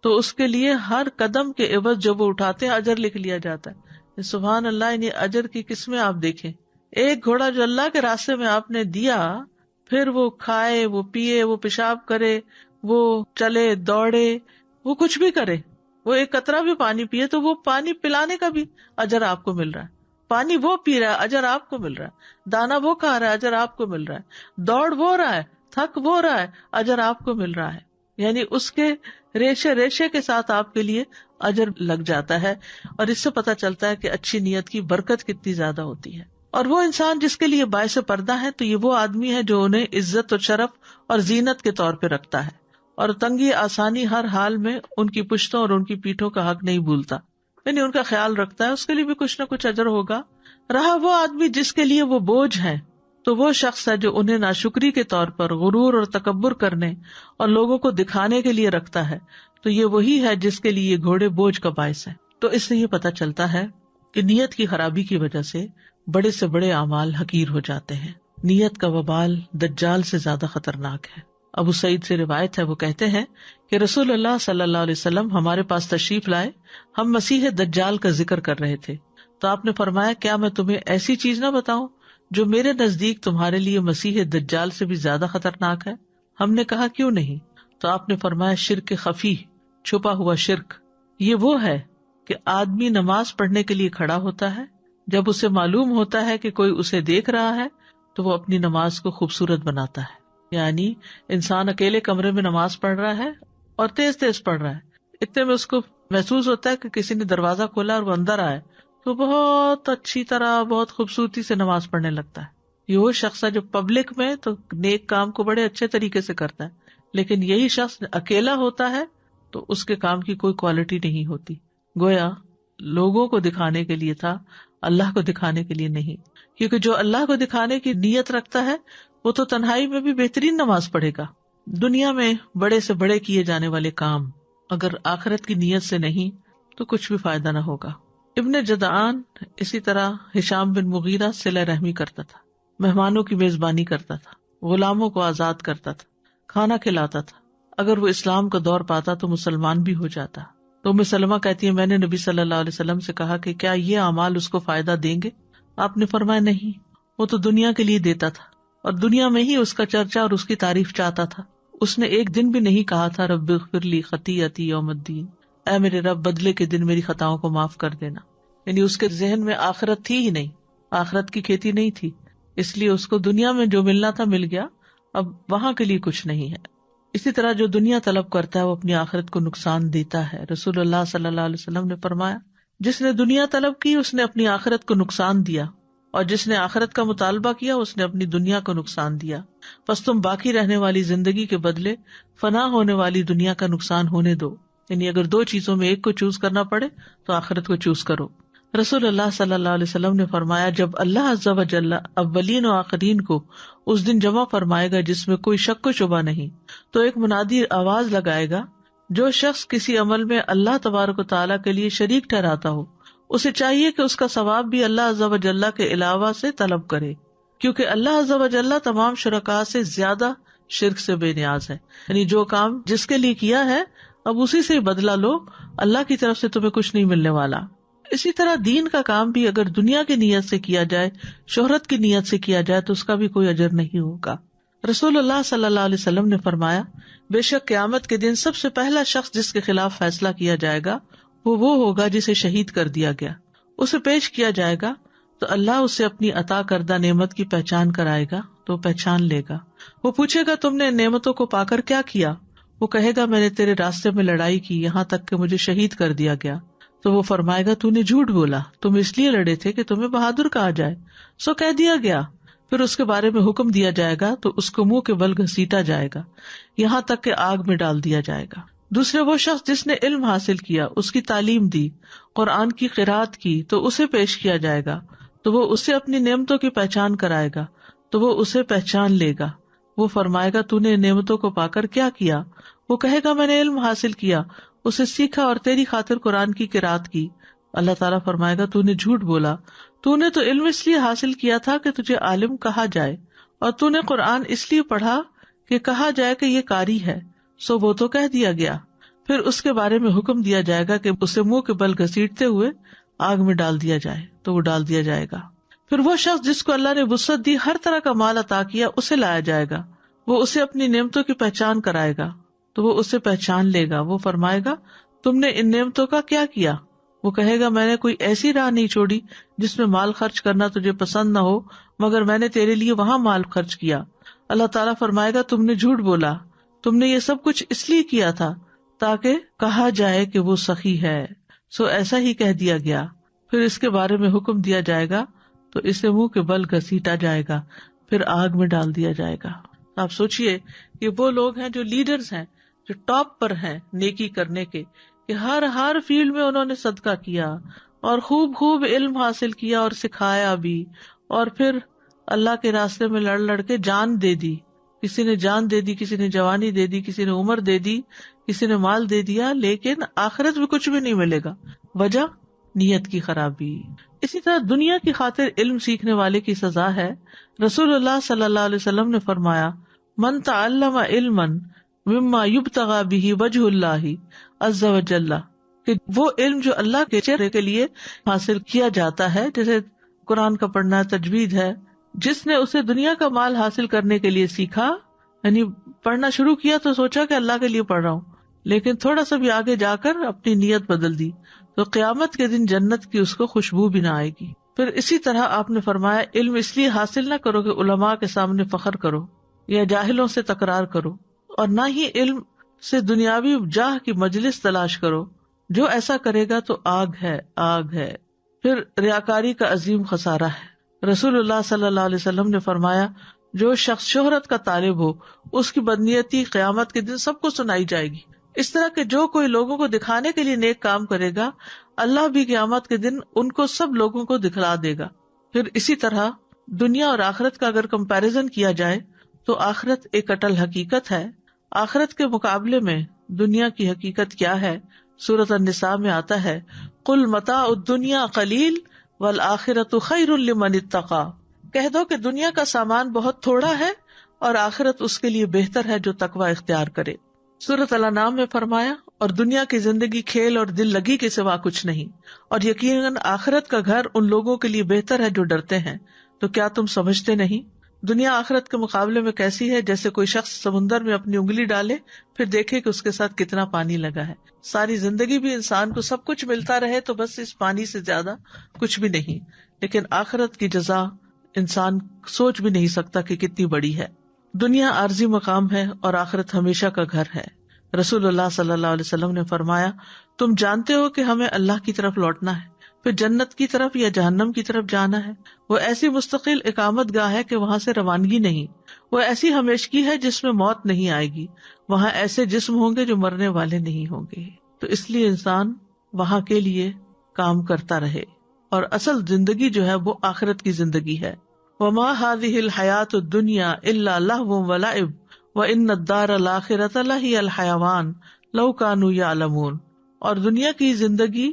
تو اس کے لیے ہر قدم کے عوض جو وہ اٹھاتے ہیں اجر لکھ لیا جاتا ہے. سبحان اللہ، یعنی اجر کی قسمیں آپ دیکھیں. ایک گھوڑا جو اللہ کے راستے میں آپ نے دیا، پھر وہ کھائے، وہ پیے، وہ پیشاب کرے، وہ چلے دوڑے، وہ کچھ بھی کرے، وہ ایک قطرہ بھی پانی پیے تو وہ پانی پلانے کا بھی اجر آپ کو مل رہا ہے. پانی وہ پی رہا ہے، اجر آپ کو مل رہا ہے. دانا وہ کھا رہا ہے، اجر آپ کو مل رہا ہے. دوڑ وہ رہا ہے، تھک وہ رہا ہے، اجر آپ کو مل رہا ہے. یعنی اس کے ریشے ریشے کے ساتھ آپ کے لیے اجر لگ جاتا ہے. اور اس سے پتہ چلتا ہے کہ اچھی نیت کی برکت کتنی زیادہ ہوتی ہے. اور وہ انسان جس کے لیے باعث پردہ ہے تو یہ وہ آدمی ہے جو انہیں عزت اور شرف اور زینت کے طور پہ رکھتا ہے، اور تنگی آسانی ہر حال میں ان کی پشتوں اور ان کی پیٹھوں کا حق نہیں بھولتا، یعنی ان کا خیال رکھتا ہے، اس کے لیے بھی کچھ نہ کچھ اجر ہوگا. رہا وہ آدمی جس کے لیے وہ بوجھ ہے تو وہ شخص ہے جو انہیں ناشکری کے طور پر غرور اور تکبر کرنے اور لوگوں کو دکھانے کے لیے رکھتا ہے، تو یہ وہی ہے جس کے لیے یہ گھوڑے بوجھ کا باعث ہے. تو اس سے یہ پتہ چلتا ہے کہ نیت کی خرابی کی وجہ سے بڑے سے بڑے اعمال حقیر ہو جاتے ہیں. نیت کا وبال دجال سے زیادہ خطرناک ہے. ابو سعید سے روایت ہے، وہ کہتے ہیں کہ رسول اللہ صلی اللہ علیہ وسلم ہمارے پاس تشریف لائے، ہم مسیح دجال کا ذکر کر رہے تھے تو آپ نے فرمایا، کیا میں تمہیں ایسی چیز نہ بتاؤں جو میرے نزدیک تمہارے لیے مسیح دجال سے بھی زیادہ خطرناک ہے؟ ہم نے کہا کیوں نہیں؟ تو آپ نے فرمایا، شرک خفی، چھپا ہوا شرک. یہ وہ ہے کہ آدمی نماز پڑھنے کے لیے کھڑا ہوتا ہے، جب اسے معلوم ہوتا ہے کہ کوئی اسے دیکھ رہا ہے تو وہ اپنی نماز کو خوبصورت بناتا ہے. یعنی انسان اکیلے کمرے میں نماز پڑھ رہا ہے اور تیز تیز پڑھ رہا ہے، اتنے میں اس کو محسوس ہوتا ہے کہ کسی نے دروازہ کھولا اور وہ اندر آئے تو بہت اچھی طرح بہت خوبصورتی سے نماز پڑھنے لگتا ہے. یہ وہ شخص ہے جو پبلک میں تو نیک کام کو بڑے اچھے طریقے سے کرتا ہے، لیکن یہی شخص اکیلا ہوتا ہے تو اس کے کام کی کوئی کوالٹی نہیں ہوتی. گویا لوگوں کو دکھانے کے لیے تھا، اللہ کو دکھانے کے لیے نہیں. کیونکہ جو اللہ کو دکھانے کی نیت رکھتا ہے وہ تو تنہائی میں بھی بہترین نماز پڑھے گا. دنیا میں بڑے سے بڑے کیے جانے والے کام اگر آخرت کی نیت سے نہیں تو کچھ بھی فائدہ نہ ہوگا. ابن جدعان اسی طرح ہشام بن مغیرہ صلہ رحمی کرتا تھا، مہمانوں کی میزبانی کرتا تھا، غلاموں کو آزاد کرتا تھا، کھانا کھلاتا تھا. اگر وہ اسلام کا دور پاتا تو مسلمان بھی ہو جاتا. تو ام سلمہ کہتی ہے، میں نے نبی صلی اللہ علیہ وسلم سے کہا کہ کیا یہ اعمال اس کو فائدہ دیں گے؟ آپ نے فرمایا نہیں، وہ تو دنیا کے لیے دیتا تھا اور دنیا میں ہی اس کا چرچا اور اس کی تعریف چاہتا تھا. اس نے ایک دن بھی نہیں کہا تھا رب اغفر لی خطیئتی یوم الدین، اے میرے رب بدلے کے دن میری خطاؤں کو معاف کر دینا. یعنی اس کے ذہن میں آخرت تھی ہی نہیں، آخرت کی کھیتی نہیں تھی، اس لیے اس کو دنیا میں جو ملنا تھا مل گیا، اب وہاں کے لیے کچھ نہیں ہے. اسی طرح جو دنیا طلب کرتا ہے وہ اپنی آخرت کو نقصان دیتا ہے. رسول اللہ صلی اللہ علیہ وسلم نے فرمایا جس نے دنیا طلب کی اس نے اپنی آخرت کو نقصان دیا، اور جس نے آخرت کا مطالبہ کیا اس نے اپنی دنیا کو نقصان دیا. پس تم باقی رہنے والی زندگی کے بدلے فنا ہونے والی دنیا کا نقصان ہونے دو. یعنی اگر دو چیزوں میں ایک کو چوز کرنا پڑے تو آخرت کو چوز کرو. رسول اللہ صلی اللہ علیہ وسلم نے فرمایا جب اللہ عز و جل اولین و آخرین کو اس دن جمع فرمائے گا جس میں کوئی شک و شبہ نہیں، تو ایک منادی آواز لگائے گا، جو شخص کسی عمل میں اللہ تبارک و تعالیٰ کے لیے شریک ٹھہراتا ہو اسے چاہیے کہ اس کا ثواب بھی اللہ عز و جل کے علاوہ سے طلب کرے، کیونکہ اللہ عز و جل تمام شرکاء سے زیادہ شرک سے بے نیاز ہے. یعنی جو کام جس کے لیے کیا ہے اب اسی سے بدلہ لو، اللہ کی طرف سے تمہیں کچھ نہیں ملنے والا. اسی طرح دین کا کام بھی اگر دنیا کی نیت سے کیا جائے، شہرت کی نیت سے کیا جائے تو اس کا بھی کوئی اجر نہیں ہوگا. رسول اللہ صلی اللہ علیہ وسلم نے فرمایا بے شک قیامت کے دن سب سے پہلا شخص جس کے خلاف فیصلہ کیا جائے گا وہ ہوگا جسے شہید کر دیا گیا. اسے پیش کیا جائے گا تو اللہ اسے اپنی عطا کردہ نعمت کی پہچان کرائے گا تو پہچان لے گا. وہ پوچھے گا تم نے ان نعمتوں کو پا کر کیا کیا؟ وہ کہے گا میں نے تیرے راستے میں لڑائی کی یہاں تک کہ مجھے شہید کر دیا گیا. تو وہ فرمائے گا تو نے جھوٹ بولا، تم اس لیے لڑے تھے کہ تمہیں بہادر کہا جائے، سو کہہ دیا گیا. پھر اس کے بارے میں حکم دیا جائے گا تو اس کو منہ کے بل گھسیٹا جائے گا یہاں تک کہ آگ میں ڈال دیا جائے گا. دوسرے وہ شخص جس نے علم حاصل کیا، اس کی تعلیم دی، قرآن کی قرات کی تو اسے پیش کیا جائے گا تو وہ اسے اپنی نعمتوں کی پہچان کرائے گا تو وہ اسے پہچان لے گا. وہ فرمائے گا تو نے نعمتوں کو پا کر کیا کیا؟ وہ کہے گا میں نے علم حاصل کیا، اسے سیکھا اور تیری خاطر قرآن کی قرات کی. اللہ تعالیٰ فرمائے گا تو نے جھوٹ بولا، تو نے تو علم اس لیے حاصل کیا تھا کہ تجھے عالم کہا جائے، اور تو نے قرآن اس لیے پڑھا کہ کہا جائے کہ یہ قاری ہے، سو وہ تو کہہ دیا گیا. پھر اس کے بارے میں حکم دیا جائے گا کہ اسے منہ کے بل گھسیٹتے ہوئے آگ میں ڈال دیا جائے تو وہ ڈال دیا جائے گا. پھر وہ شخص جس کو اللہ نے وسعت دی، ہر طرح کا مال عطا کیا، اسے لایا جائے گا. وہ اسے اپنی نعمتوں کی پہچان کرائے گا تو وہ اسے پہچان لے گا. وہ فرمائے گا تم نے ان نعمتوں کا کیا کیا؟ وہ کہے گا میں نے کوئی ایسی راہ نہیں چھوڑی جس میں مال خرچ کرنا تجھے پسند نہ ہو، مگر میں نے تیرے لیے وہاں مال خرچ کیا. اللہ تعالیٰ فرمائے گا تم نے جھوٹ بولا، تم نے یہ سب کچھ اس لیے کیا تھا تاکہ کہا جائے کہ وہ سخی ہے، سو ایسا ہی کہہ دیا گیا. پھر اس کے بارے میں حکم دیا جائے گا تو اسے منہ کے بل گھسیٹا جائے گا، پھر آگ میں ڈال دیا جائے گا. آپ سوچئے کہ وہ لوگ ہیں جو لیڈرز ہیں، جو ٹاپ پر ہیں نیکی کرنے کے، کہ ہر فیلڈ میں انہوں نے صدقہ کیا اور خوب علم حاصل کیا اور سکھایا بھی، اور پھر اللہ کے راستے میں لڑ کے جان دے دی. کسی نے جان دے دی، کسی نے جوانی دے دی، کسی نے عمر دے دی، کسی نے مال دے دیا، لیکن آخرت میں کچھ بھی نہیں ملے گا. وجہ نیت کی خرابی. اسی طرح دنیا کی خاطر علم سیکھنے والے کی سزا ہے. رسول اللہ صلی اللہ علیہ وسلم نے فرمایا من تعلم علما مما یبتغى به وجه اللہ عز وجل، کہ وہ علم جو اللہ کے چہرے کے لیے حاصل کیا جاتا ہے، جیسے قرآن کا پڑھنا، تجوید ہے، جس نے اسے دنیا کا مال حاصل کرنے کے لیے سیکھا، یعنی پڑھنا شروع کیا تو سوچا کہ اللہ کے لیے پڑھ رہا ہوں، لیکن تھوڑا سا بھی آگے جا کر اپنی نیت بدل دی تو قیامت کے دن جنت کی اس کو خوشبو بھی نہ آئے گی. پھر اسی طرح آپ نے فرمایا علم اس لیے حاصل نہ کرو کہ علماء کے سامنے فخر کرو یا جاہلوں سے تکرار کرو، اور نہ ہی علم سے دنیاوی جاہ کی مجلس تلاش کرو، جو ایسا کرے گا تو آگ ہے. پھر ریاکاری کا عظیم خسارہ ہے. رسول اللہ صلی اللہ علیہ وسلم نے فرمایا جو شخص شہرت کا طالب ہو اس کی بدنیتی قیامت کے دن سب کو سنائی جائے گی. اس طرح کہ جو کوئی لوگوں کو دکھانے کے لیے نیک کام کرے گا، اللہ بھی قیامت کے دن ان کو سب لوگوں کو دکھلا دے گا. پھر اسی طرح دنیا اور آخرت کا اگر کمپیریزن کیا جائے تو آخرت ایک اٹل حقیقت ہے. آخرت کے مقابلے میں دنیا کی حقیقت کیا ہے؟ سورۃ النساء میں آتا ہے قل متاع الدنیا قلیل والآخرۃ خیر لمن اتقی، کہہ دو کہ دنیا کا سامان بہت تھوڑا ہے اور آخرت اس کے لیے بہتر ہے جو تقوی اختیار کرے. سورۃ الانعام میں فرمایا اور دنیا کی زندگی کھیل اور دل لگی کے سوا کچھ نہیں، اور یقیناً آخرت کا گھر ان لوگوں کے لیے بہتر ہے جو ڈرتے ہیں، تو کیا تم سمجھتے نہیں؟ دنیا آخرت کے مقابلے میں کیسی ہے؟ جیسے کوئی شخص سمندر میں اپنی انگلی ڈالے پھر دیکھے کہ اس کے ساتھ کتنا پانی لگا ہے۔ ساری زندگی بھی انسان کو سب کچھ ملتا رہے تو بس اس پانی سے زیادہ کچھ بھی نہیں، لیکن آخرت کی جزا انسان سوچ بھی نہیں سکتا کہ کتنی بڑی ہے۔ دنیا عارضی مقام ہے اور آخرت ہمیشہ کا گھر ہے۔ رسول اللہ صلی اللہ علیہ وسلم نے فرمایا، تم جانتے ہو کہ ہمیں اللہ کی طرف لوٹنا ہے، پھر جنت کی طرف یا جہنم کی طرف جانا ہے۔ وہ ایسی مستقل اقامت گاہ ہے کہ وہاں سے روانگی نہیں، وہ ایسی ہمیشگی ہے جس میں موت نہیں آئے گی، وہاں ایسے جسم ہوں گے جو مرنے والے نہیں ہوں گے۔ تو اس لیے انسان وہاں کے لیے کام کرتا رہے، اور اصل زندگی جو ہے وہ آخرت کی زندگی ہے۔ وما هذه الحیات الدنیا الا لہو ولعب وان الدار الآخرۃ لہی الحیوان لو کانوا یعلمون۔ اور دنیا کی زندگی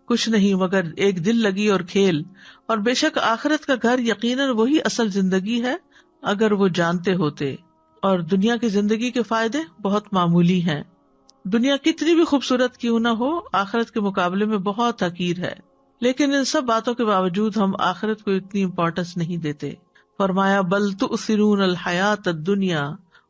کچھ نہیں مگر ایک دل لگی اور کھیل، اور بے شک آخرت کا گھر یقیناً وہی اصل زندگی ہے اگر وہ جانتے ہوتے۔ اور دنیا کی زندگی کے فائدے بہت معمولی ہیں۔ دنیا کتنی بھی خوبصورت کیوں نہ ہو، آخرت کے مقابلے میں بہت حقیر ہے، لیکن ان سب باتوں کے باوجود ہم آخرت کو اتنی امپورٹنس نہیں دیتے۔ فرمایا بل تؤثرون الحیات الدنیا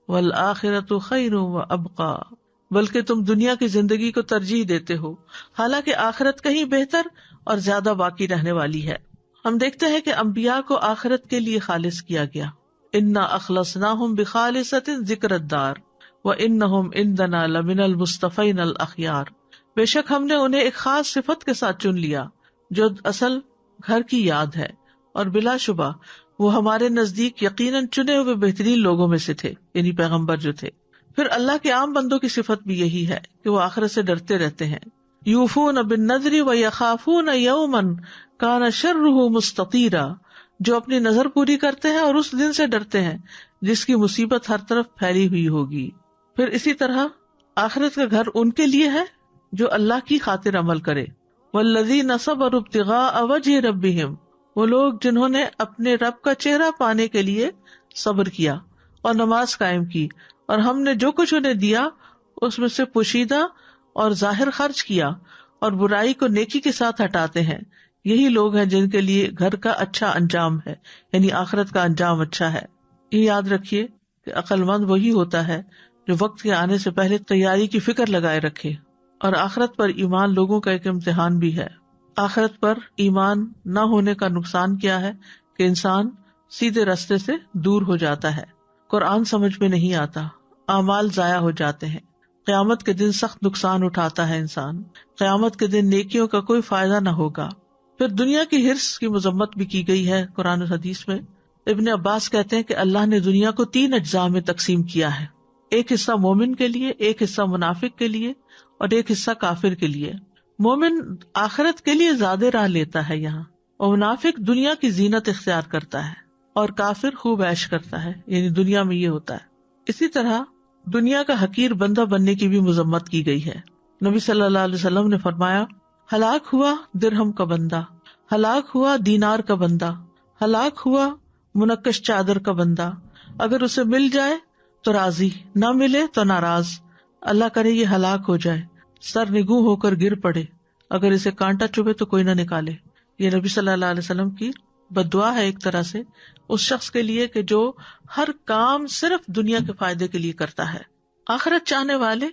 والآخرۃ خیر وابقی، بلکہ تم دنیا کی زندگی کو ترجیح دیتے ہو، حالانکہ آخرت کہیں بہتر اور زیادہ باقی رہنے والی ہے۔ ہم دیکھتے ہیں کہ انبیاء کو آخرت کے لیے خالص کیا گیا، انا اخلصناہم بخالصۃ ذکر الدار وانہم عندنا لمن المصطفین الاخیار۔ بے شک ہم نے انہیں ایک خاص صفت کے ساتھ چن لیا جو اصل گھر کی یاد ہے، اور بلا شبہ وہ ہمارے نزدیک یقیناً چنے ہوئے بہترین لوگوں میں سے تھے، یعنی پیغمبر جو تھے۔ پھر اللہ کے عام بندوں کی صفت بھی یہی ہے کہ وہ آخرت سے ڈرتے رہتے ہیں۔ یوفون بالنذر ویخافون یوما کان شرہ مستطیرا، جو اپنی نظر پوری کرتے ہیں اور اس دن سے ڈرتے ہیں جس کی مصیبت ہر طرف پھیلی ہوئی ہوگی۔ پھر اسی طرح آخرت کا گھر ان کے لیے ہے جو اللہ کی خاطر عمل کرے۔ والذین صبروا ابتغاء وجہ ربہم، وہ لوگ جنہوں نے اپنے رب کا چہرہ پانے کے لیے صبر کیا اور نماز قائم کی، اور ہم نے جو کچھ انہیں دیا اس میں سے پوشیدہ اور ظاہر خرچ کیا، اور برائی کو نیکی کے ساتھ ہٹاتے ہیں، یہی لوگ ہیں جن کے لیے گھر کا اچھا انجام ہے، یعنی آخرت کا انجام اچھا ہے۔ یہ یاد رکھیے کہ عقل مند وہی ہوتا ہے جو وقت کے آنے سے پہلے تیاری کی فکر لگائے رکھے، اور آخرت پر ایمان لوگوں کا ایک امتحان بھی ہے۔ آخرت پر ایمان نہ ہونے کا نقصان کیا ہے کہ انسان سیدھے راستے سے دور ہو جاتا ہے، قرآن سمجھ میں نہیں آتا، اعمال ضائع ہو جاتے ہیں، قیامت کے دن سخت نقصان اٹھاتا ہے انسان، قیامت کے دن نیکیوں کا کوئی فائدہ نہ ہوگا۔ پھر دنیا کی حرص کی مذمت بھی کی گئی ہے قرآن و حدیث میں۔ ابن عباس کہتے ہیں کہ اللہ نے دنیا کو 3 اجزاء میں تقسیم کیا ہے، ایک حصہ مومن کے لیے، ایک حصہ منافق کے لیے، اور ایک حصہ کافر کے لیے۔ مومن آخرت کے لیے زیادہ راہ لیتا ہے یہاں، اور منافق دنیا کی زینت اختیار کرتا ہے، اور کافر خوب عیش کرتا ہے، یعنی دنیا میں یہ ہوتا ہے۔ اسی طرح دنیا کا حقیر بندہ بننے کی بھی مذمت کی گئی ہے۔ نبی صلی اللہ علیہ وسلم نے فرمایا، ہلاک ہوا درہم کا بندہ، ہلاک ہوا دینار کا بندہ، ہلاک ہوا منقش چادر کا بندہ، اگر اسے مل جائے تو راضی، نہ ملے تو ناراض، اللہ کرے یہ ہلاک ہو جائے، سر نگوں ہو کر گر پڑے، اگر اسے کانٹا چبھے تو کوئی نہ نکالے۔ یہ نبی صلی اللہ علیہ وسلم کی بد دعا ہے ایک طرح سے اس شخص کے لیے کہ جو ہر کام صرف دنیا کے فائدے کے لیے کرتا ہے۔ آخرت چاہنے والے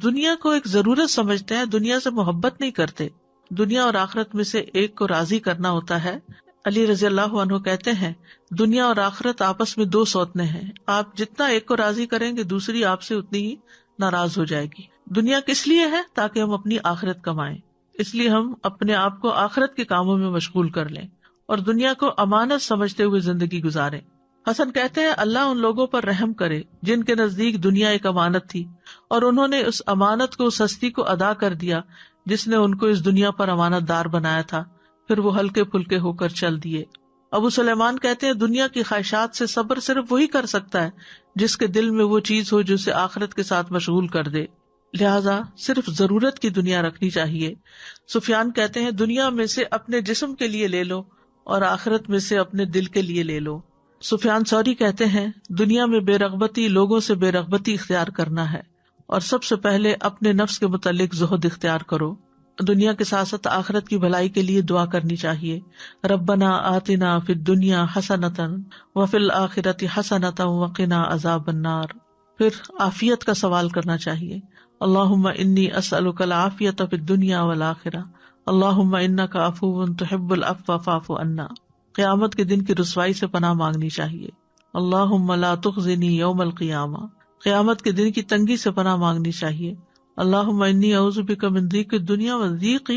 دنیا کو ایک ضرورت سمجھتے ہیں، دنیا سے محبت نہیں کرتے۔ دنیا اور آخرت میں سے ایک کو راضی کرنا ہوتا ہے۔ علی رضی اللہ عنہ کہتے ہیں، دنیا اور آخرت آپس میں 2 سوتنے ہیں، آپ جتنا ایک کو راضی کریں گے دوسری آپ سے اتنی ہی ناراض ہو جائے گی۔ دنیا کس لیے ہے؟ تاکہ ہم اپنی آخرت کمائیں، اس لیے ہم اپنے آپ کو آخرت کے کاموں میں مشغول کر لیں اور دنیا کو امانت سمجھتے ہوئے زندگی گزاریں۔ حسن کہتے ہیں، اللہ ان لوگوں پر رحم کرے جن کے نزدیک دنیا ایک امانت تھی اور انہوں نے اس امانت کو، اس ہستی کو ادا کر دیا جس نے ان کو اس دنیا پر امانت دار بنایا تھا، پھر وہ ہلکے پھلکے ہو کر چل دیے۔ ابو سلیمان کہتے ہیں، دنیا کی خواہشات سے صبر صرف وہی کر سکتا ہے جس کے دل میں وہ چیز ہو جو اسے آخرت کے ساتھ مشغول کر دے، لہذا صرف ضرورت کی دنیا رکھنی چاہیے۔ سفیان کہتے ہیں، دنیا میں سے اپنے جسم کے لیے لے لو اور آخرت میں سے اپنے دل کے لیے لے لو۔ سفیان ثوری کہتے ہیں، دنیا میں بے رغبتی لوگوں سے بے رغبتی اختیار کرنا ہے، اور سب سے پہلے اپنے نفس کے متعلق زہد اختیار کرو. دنیا کے ساتھ ساتھ آخرت کی بھلائی کے لیے دعا کرنی چاہیے. ربنا آتنا فی الدنیا حسنۃ وفی الآخرۃ حسنۃ وقنا عذاب النار. پھر عافیت کا سوال کرنا چاہیے. اللہم انی اسألک العافیۃ فی الدنیا والآخرہ اللہم انک عفو تحب العفو فاعف عنا. قیامت کے دن کی رسوائی سے پناہ مانگنی چاہیے. اللہم لا تخزنی یوم القیامہ. قیامت کے دن کی تنگی سے پناہ مانگنی چاہیے. اللہم انی اعوذ بک من ضیق الدنیا وضیق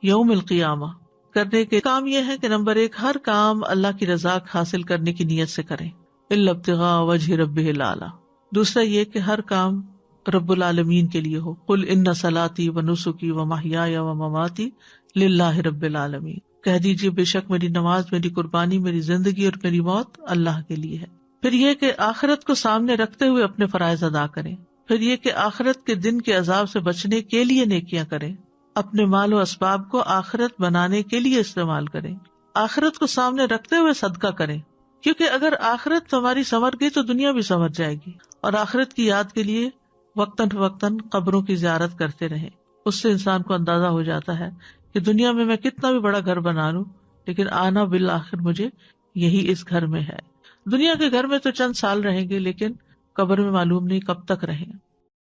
یوم القیامہ. کرنے کے کام یہ ہے کہ نمبر 1 ہر کام اللہ کی رضا حاصل کرنے کی نیت سے کریں الا ابتغاء وجہ ربہ الاعلی. دوسرا یہ کہ ہر کام رب العالمین کے لیے ہو. قل ان صلاتي ونسکی ومحیای ومماتی للہ رب العالمین. کہہ دیجیے بے شک میری نماز، میری قربانی، میری زندگی اور میری موت اللہ کے لیے ہے. پھر یہ کہ آخرت کو سامنے رکھتے ہوئے اپنے فرائض ادا کریں. پھر یہ کہ آخرت کے دن کے عذاب سے بچنے کے لیے نیکیاں کریں. اپنے مال و اسباب کو آخرت بنانے کے لیے استعمال کریں. آخرت کو سامنے رکھتے ہوئے صدقہ کریں، کیونکہ اگر آخرت ہماری سنور گئی تو دنیا بھی سنور جائے گی. اور آخرت کی یاد کے لیے وقتاً فوقتاً قبروں کی زیارت کرتے رہیں. اس سے انسان کو اندازہ ہو جاتا ہے کہ دنیا میں کتنا بھی بڑا گھر بنا لوں لیکن آنا بالآخر مجھے یہی اس گھر میں ہے. دنیا کے گھر میں تو چند سال رہیں گے لیکن قبر میں معلوم نہیں کب تک رہیں.